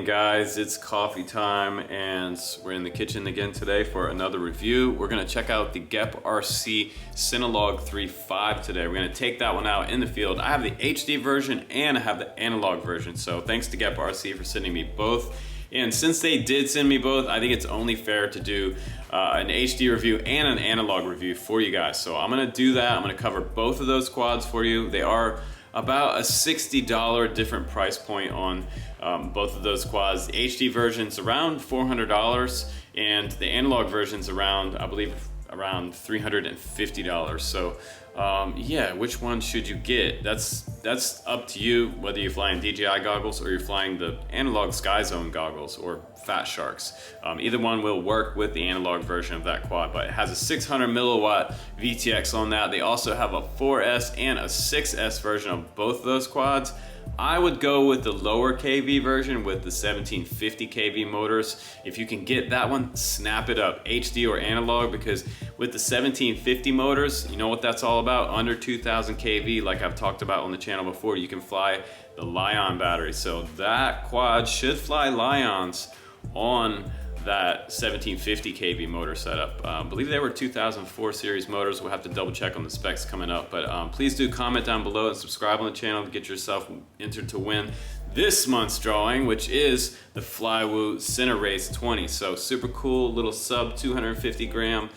guys, it's coffee time and we're in the kitchen again today for another review. We're gonna check out the GepRc CineLog35 today. We're gonna take that one out in the field. I have the HD version and I have the analog version, so thanks to GepRc for sending me both. And since they did send me both, I think it's only fair to do an HD review and an analog review for you guys. So I'm gonna do that. I'm gonna cover both of those quads for you. They are about a $60 different price point on both of those quads. The HD version's around $400 and the analog version's around, I believe, around $350. So yeah, which one should you get? That's up to you, whether you're flying DJI goggles or you're flying the analog Skyzone goggles or Fat Sharks. Either one will work with the analog version of that quad, but it has a 600 milliwatt VTX on that. They also have a 4S and a 6S version of both of those quads. I would go with the lower kV version with the 1750 kV motors. If you can get that one, snap it up, HD or analog, because with the 1750 motors, you know what that's all about? Under 2000 kV, like I've talked about on the channel before, you can fly the Lion battery. So that quad should fly Lions on that 1750 kV motor setup. I believe they were 2004 series motors. We'll have to double check on the specs coming up, but please do comment down below and subscribe on the channel to get yourself entered to win this month's drawing, which is the Cinewhoop Cinerace 20. So super cool little sub 250 gram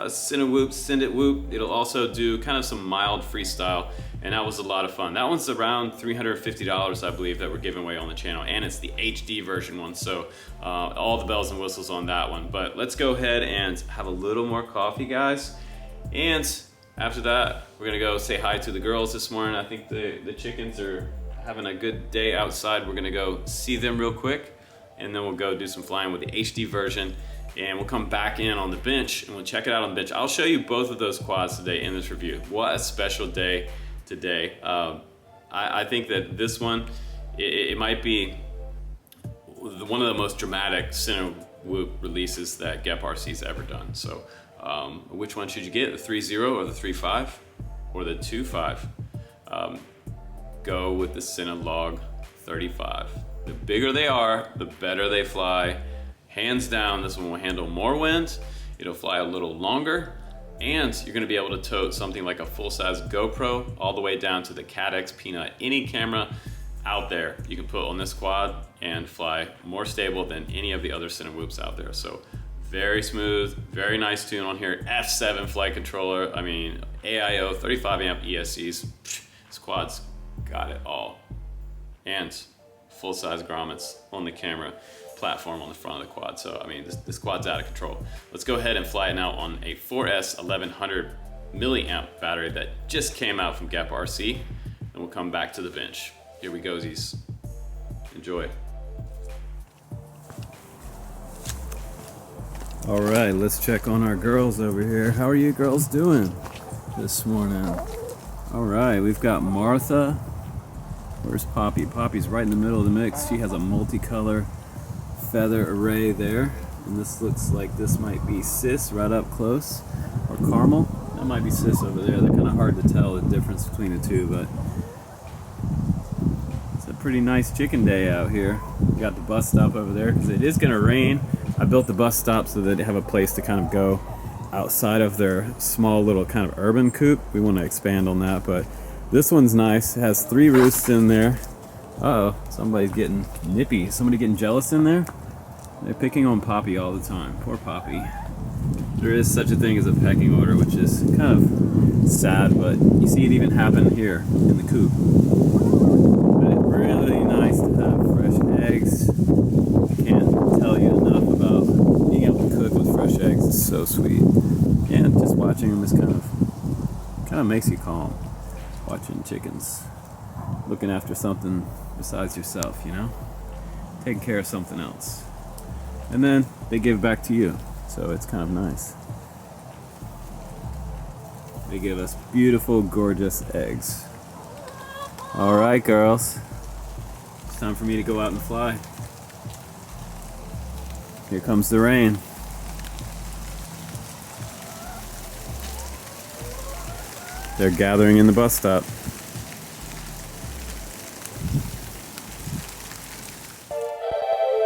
Cinewhoop, Send It Whoop. It'll also do kind of some mild freestyle, and that was a lot of fun. That one's around $350, I believe, that we're giving away on the channel, and it's the HD version one, so all the bells and whistles on that one. But let's go ahead and have a little more coffee, guys, and after that, we're gonna go say hi to the girls this morning. I think the chickens are having a good day outside. We're gonna go see them real quick, and then we'll go do some flying with the HD version, and we'll come back in on the bench and we'll check it out on the bench. I'll show you both of those quads today in this review. What a special day today. I think that this one, it might be one of the most dramatic Cinewhoop releases that GepRc's ever done. So which one should you get, the 3.0 or the 3.5 or the 2.5? Go with the CineLog35. The bigger they are, the better they fly. Hands down, this one will handle more wind, it'll fly a little longer, and you're gonna be able to tote something like a full-size GoPro all the way down to the CADX Peanut. Any camera out there you can put on this quad and fly more stable than any of the other Cinewhoops out there. So very smooth, very nice tune on here. F7 flight controller, I mean, AIO, 35 amp ESCs. This quad's got it all. And full-size grommets on the camera platform on the front of the quad. So I mean, this quad's out of control. Let's go ahead and fly it now on a 4S 1100 milliamp battery that just came out from GepRc, and we'll come back to the bench. Here we go, Z's. Enjoy. All right, let's check on our girls over here. How are you girls doing this morning? All right, we've got Martha. Where's Poppy? Poppy's right in the middle of the mix. She has a multicolor feather array there, and this looks like this might be Sis right up close, or Caramel. That might be Sis over there. They're kind of hard to tell the difference between the two, but it's a pretty nice chicken day out here. We got the bus stop over there because it is going to rain. I built the bus stop so that they have a place to kind of go outside of their small little kind of urban coop. We want to expand on that, but this one's nice. It has 3 roosts in there. Uh-oh, somebody's getting nippy. Somebody getting jealous in there? They're picking on Poppy all the time. Poor Poppy. There is such a thing as a pecking order, which is kind of sad, but you see it even happen here in the coop. But it's really nice to have fresh eggs. I can't tell you enough about being able to cook with fresh eggs. It's so sweet. And just watching them is kind of makes you calm. Watching chickens. Looking after something besides yourself, you know? Taking care of something else. And then they give back to you, so it's kind of nice. They give us beautiful, gorgeous eggs. All right, girls. It's time for me to go out and fly. Here comes the rain. They're gathering in the bus stop. All right,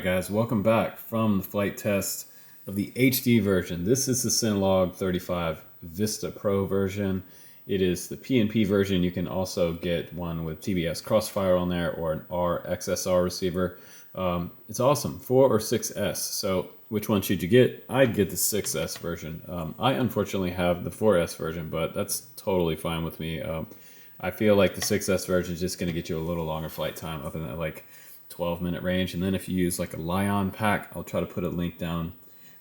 guys, welcome back from the flight test of the HD version. This is the CineLog35 Vista Pro version. It is the P&P version. You can also get one with TBS Crossfire on there or an RXSR receiver. It's awesome, 4 or 6S. So which one should you get? I'd get the 6S version. I unfortunately have the 4S version, but that's totally fine with me. I feel like the 6S version is just going to get you a little longer flight time up in that like 12-minute range. And then if you use like a Lion pack, I'll try to put a link down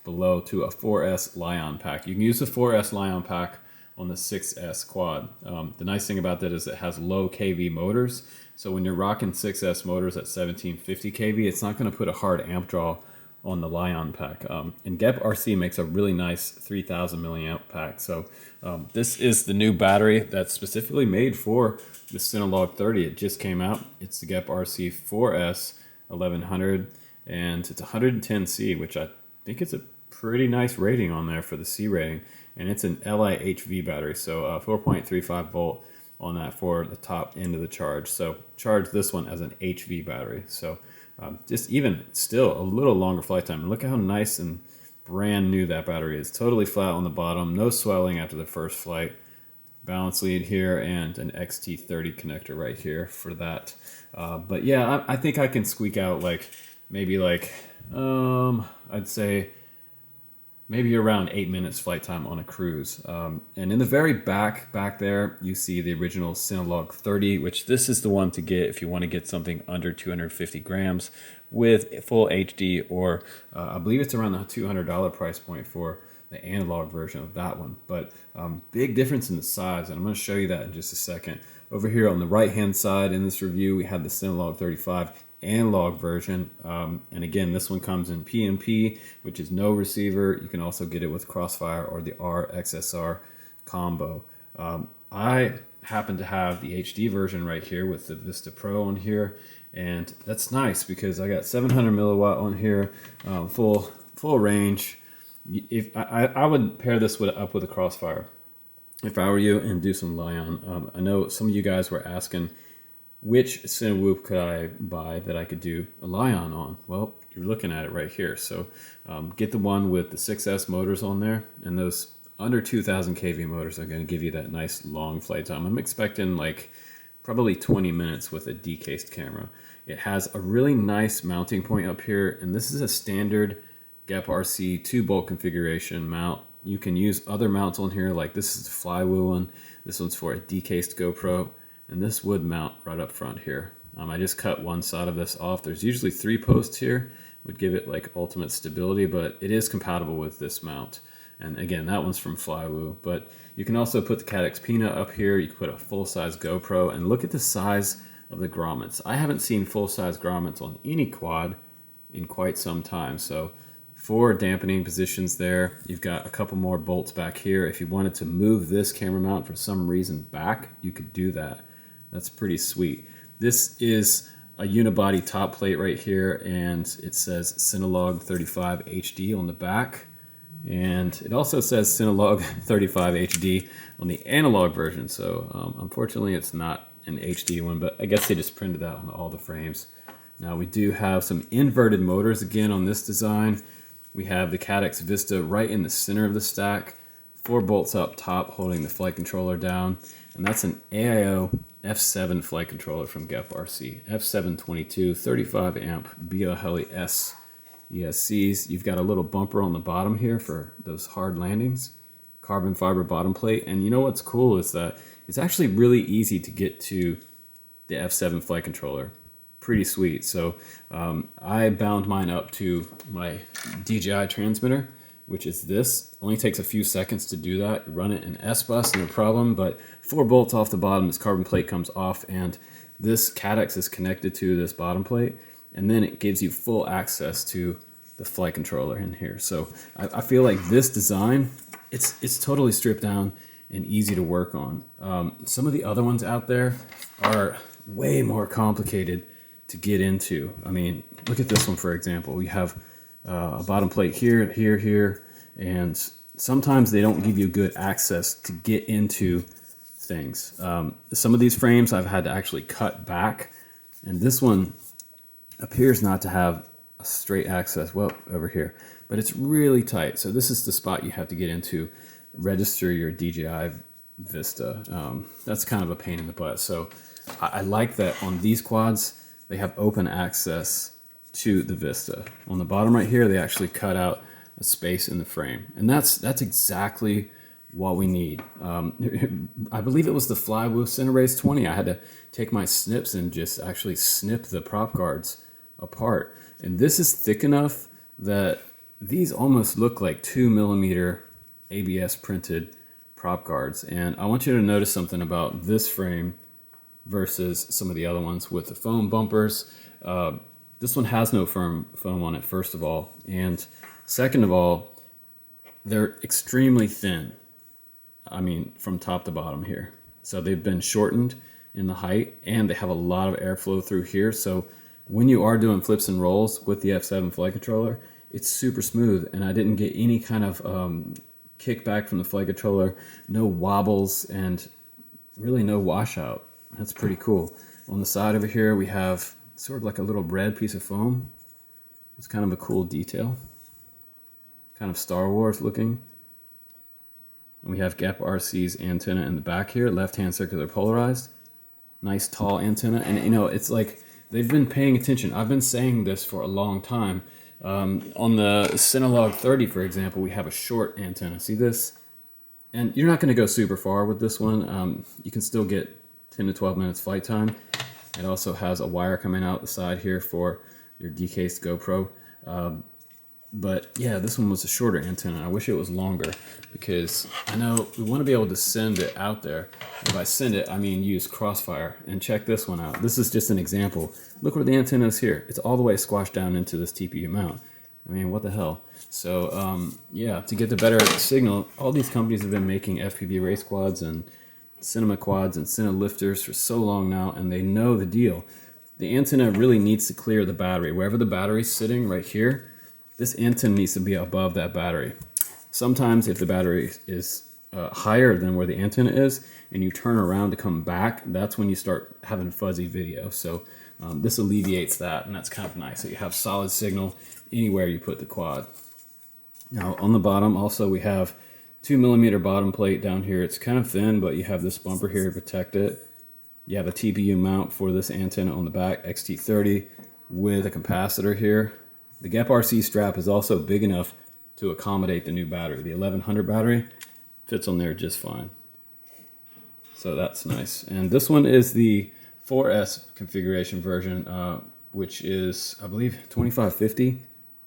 below to a 4S Lion pack. You can use the 4S Lion pack on the 6S quad. The nice thing about that is it has low kV motors. So when you're rocking 6S motors at 1750 kV, it's not going to put a hard amp draw on the Lion pack. And GepRc makes a really nice 3000 milliamp pack. So this is the new battery that's specifically made for the CineLog30. It just came out. It's the GepRc 4S 1100, and it's 110C, which I think it's a pretty nice rating on there for the C rating. And it's an LiHV battery, so 4.35 volt on that for the top end of the charge. So charge this one as an HV battery. So just even still a little longer flight time. And look how nice and brand new that battery is. Totally flat on the bottom, no swelling after the first flight. Balance lead here and an XT30 connector right here for that. But yeah, I think I can squeak out like maybe like I'd say maybe around 8 minutes flight time on a cruise. And in the very back there, you see the original CineLog30, which this is the one to get if you want to get something under 250 grams with full HD, or I believe it's around the $200 price point for the analog version of that one. But big difference in the size, and I'm going to show you that in just a second. Over here on the right hand side in this review, we have the CineLog35 analog version, and again, this one comes in P&P, which is no receiver. You can also get it with Crossfire or the RXSR combo. I happen to have the HD version right here with the Vista Pro on here, and that's nice because I got 700 milliwatt on here, full range. If I would pair this up with a Crossfire if I were you and do some Lion. I know some of you guys were asking which Cinewhoop could I buy that I could do a Lion on. Well, you're looking at it right here. So get the one with the 6S motors on there, and those under 2000 kV motors are going to give you that nice long flight time. I'm expecting like probably 20 minutes with a decased camera. It has a really nice mounting point up here, and this is a standard GepRc 2-bolt configuration mount. You can use other mounts on here, like this is the flywheel one. This one's for a decased GoPro, and this would mount right up front here. I just cut one side of this off. There's usually 3 posts here, would give it like ultimate stability, but it is compatible with this mount. And again, that one's from Flywoo. But you can also put the Caddx Peanut up here. You can put a full-size GoPro, and look at the size of the grommets. I haven't seen full-size grommets on any quad in quite some time. So 4 dampening positions there. You've got a couple more bolts back here. If you wanted to move this camera mount for some reason back, you could do that. That's pretty sweet. This is a unibody top plate right here, and it says CineLog35 HD on the back. And it also says CineLog35 HD on the analog version. So unfortunately, it's not an HD one, but I guess they just printed that on all the frames. Now we do have some inverted motors again on this design. We have the Caddx Vista right in the center of the stack, 4 bolts up top holding the flight controller down, and that's an AIO F7 flight controller from GepRc. F722, 35 amp BioHeli S ESCs. You've got a little bumper on the bottom here for those hard landings, carbon fiber bottom plate, and you know what's cool is that it's actually really easy to get to the F7 flight controller. Pretty sweet. So I bound mine up to my DJI transmitter, which is this. Only takes a few seconds to do that. Run it in S-Bus, no problem, but 4 bolts off the bottom, this carbon plate comes off, and this Caddx is connected to this bottom plate, and then it gives you full access to the flight controller in here. So I feel like this design, it's totally stripped down and easy to work on. Some of the other ones out there are way more complicated to get into. I mean, look at this one, for example. We have a bottom plate here, here, and sometimes they don't give you good access to get into things. Some of these frames I've had to actually cut back, and this one appears not to have a straight access, well, over here, but it's really tight. So this is the spot you have to get into, register your DJI Vista. That's kind of a pain in the butt. So I like that on these quads, they have open access to the Vista. On the bottom right here, they actually cut out a space in the frame. And that's exactly what we need. I believe it was the Flywheel Cinerace 20. I had to take my snips and just actually snip the prop guards apart. And this is thick enough that these almost look like 2mm ABS printed prop guards. And I want you to notice something about this frame versus some of the other ones with the foam bumpers. This one has no foam on it, first of all. And second of all, they're extremely thin. I mean, from top to bottom here. So they've been shortened in the height, and they have a lot of airflow through here. So when you are doing flips and rolls with the F7 flight controller, it's super smooth, and I didn't get any kind of kickback from the flight controller, no wobbles, and really no washout. That's pretty cool. On the side over here, we have sort of like a little red piece of foam. It's kind of a cool detail, kind of Star Wars looking. And we have GepRc's antenna in the back here, left-hand circular polarized. Nice tall antenna, and you know, it's like they've been paying attention. I've been saying this for a long time. On the CineLog30, for example, we have a short antenna. See this? And you're not going to go super far with this one. You can still get 10 to 12 minutes flight time. It also has a wire coming out the side here for your decased GoPro. But yeah, this one was a shorter antenna. I wish it was longer because I know we want to be able to send it out there. And by send it, I mean use Crossfire. And check this one out. This is just an example. Look where the antenna is here. It's all the way squashed down into this TPU mount. I mean, what the hell? So yeah, to get the better signal, all these companies have been making FPV race quads and cinema quads and cine lifters for so long now, and they know the deal. The antenna really needs to clear the battery. Wherever the battery's sitting right here, this antenna needs to be above that battery. Sometimes if the battery is higher than where the antenna is and you turn around to come back, that's when you start having fuzzy video. So this alleviates that, and that's kind of nice. So you have solid signal anywhere you put the quad. Now on the bottom also we have 2mm bottom plate down here. It's kind of thin, but you have this bumper here to protect it. You have a TPU mount for this antenna on the back, XT30, with a capacitor here. The GepRc strap is also big enough to accommodate the new battery. The 1100 battery fits on there just fine. So that's nice. And this one is the 4S configuration version, which is, I believe, 2550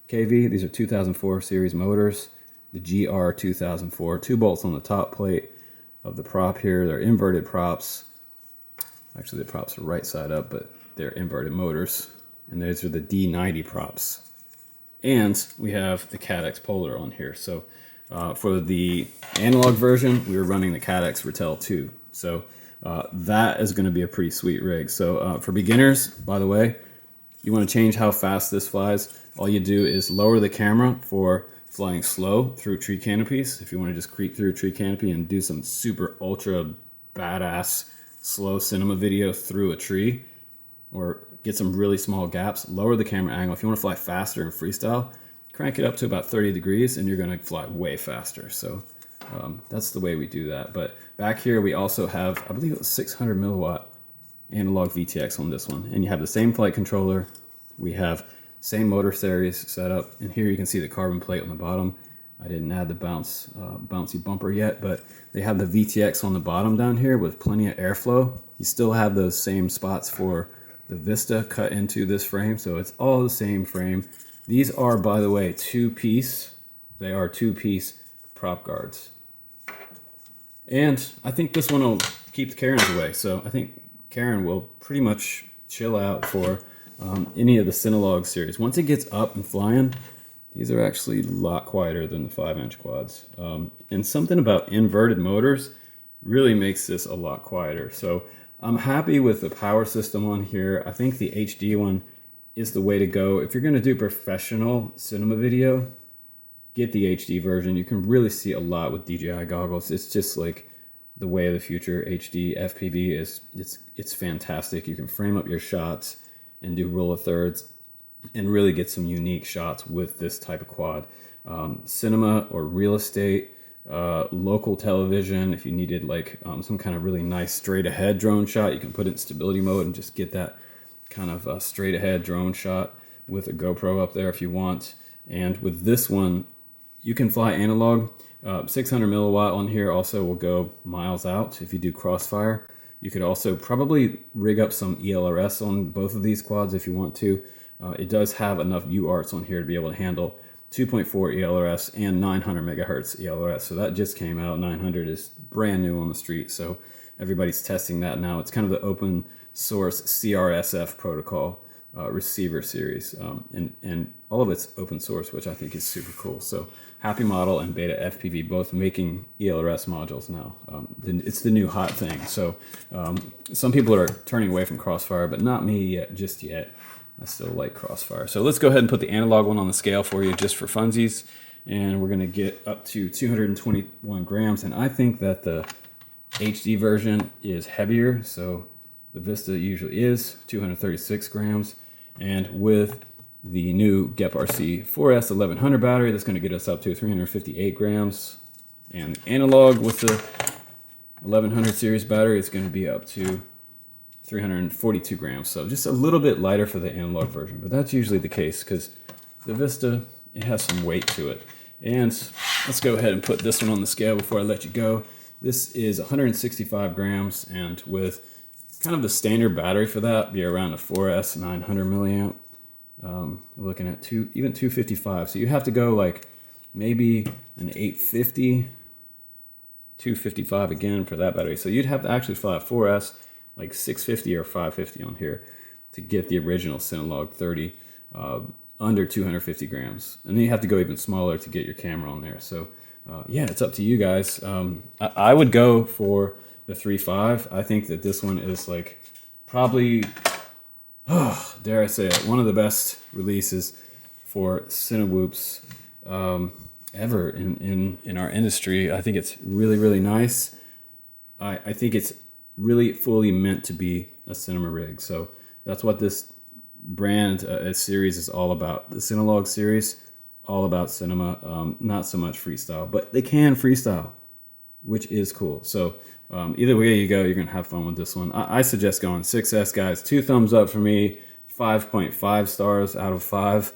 kV. These are 2004 series motors. The GR 2004. 2 bolts on the top plate of the prop here. They're inverted props. Actually, the props are right side up, but they're inverted motors. And those are the D90 props. And we have the Cadex Polar on here. So for the analog version, we were running the Cadex Ratel 2. So that is going to be a pretty sweet rig. So for beginners, by the way, you want to change how fast this flies. All you do is lower the camera for flying slow through tree canopies. If you want to just creep through a tree canopy and do some super ultra badass slow cinema video through a tree, or get some really small gaps, lower the camera angle. If you want to fly faster in freestyle, crank it up to about 30 degrees and you're going to fly way faster. So that's the way we do that. But back here we also have, I believe it was 600 milliwatt analog VTX on this one. And you have the same flight controller. We have same motor series set up. And here you can see the carbon plate on the bottom. I didn't add the bouncy bumper yet, but they have the VTX on the bottom down here with plenty of airflow. You still have those same spots for the Vista cut into this frame, so it's all the same frame. These are, by the way, 2-piece. They are 2-piece prop guards. And I think this one will keep the Karens away, so I think Karen will pretty much chill out for any of the CineLog series. Once it gets up and flying, these are actually a lot quieter than the 5-inch quads. And something about inverted motors really makes this a lot quieter. So I'm happy with the power system on here. I think the HD one is the way to go. If you're going to do professional cinema video, get the HD version. You can really see a lot with DJI goggles. It's just like the way of the future. HD FPV it's fantastic. You can frame up your shots and do rule of thirds. and really get some unique shots with this type of quad. Cinema or real estate, local television, if you needed like some kind of really nice straight ahead drone shot, you can put it in stability mode and just get that kind of straight ahead drone shot with a GoPro up there if you want. And with this one, you can fly analog. 600 milliwatt on here also will go miles out if you do crossfire. You could also probably rig up some ELRS on both of these quads if you want to. It does have enough UARTs on here to be able to handle 2.4 ELRS and 900 megahertz ELRS. So that just came out. 900 is brand new on the street, so everybody's testing that now. It's kind of the open source CRSF protocol receiver series, and all of it's open source, which I think is super cool. So Happy Model and Beta FPV both making ELRS modules now. It's the new hot thing. So some people are turning away from Crossfire, but not me yet, just yet. I still like Crossfire. So let's go ahead and put the analog one on the scale for you just for funsies. And we're going to get up to 221 grams. And I think that the HD version is heavier. So the Vista usually is 236 grams. And with the new GepRc 4S 1100 battery, that's going to get us up to 358 grams. And the analog with the 1100 series battery is going to be up to 342 grams. So just a little bit lighter for the analog version, but that's usually the case because the Vista, it has some weight to it. And let's go ahead and put this one on the scale before I let you go. This is 165 grams, and with kind of the standard battery for that, be around a 4S 900 milliamp. We're looking at even 255. So you have to go like maybe an 850, 255 again for that battery. So you'd have to actually fly a 4S like 650 or 550 on here to get the original CineLog30 under 250 grams. And then you have to go even smaller to get your camera on there. So yeah, it's up to you guys. I would go for the 3.5. I think that this one is like probably, dare I say it, one of the best releases for Cinewhoops ever in our industry. I think it's really, really nice. I think it's really fully meant to be a cinema rig. So that's what this brand series is all about. The CineLog series, all about cinema, not so much freestyle, but they can freestyle, which is cool. So either way you go, you're gonna have fun with this one. I suggest going 6S, guys. 2 thumbs up for me, 5.5 stars out of 5.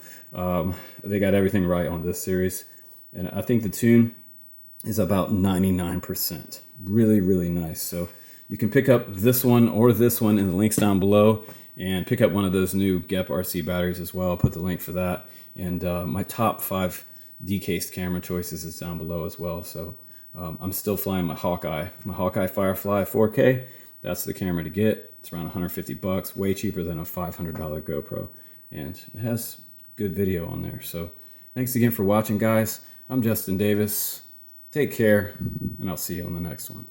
They got everything right on this series. And I think the tune is about 99%. Really, really nice. So you can pick up this one or this one in the links down below, and pick up one of those new GepRc batteries as well. I'll put the link for that. And my top 5 decased camera choices is down below as well. So I'm still flying my Hawkeye Firefly 4K. That's the camera to get. It's around 150 bucks, way cheaper than a $500 GoPro. And it has good video on there. So thanks again for watching, guys. I'm Justin Davis. Take care, and I'll see you on the next one.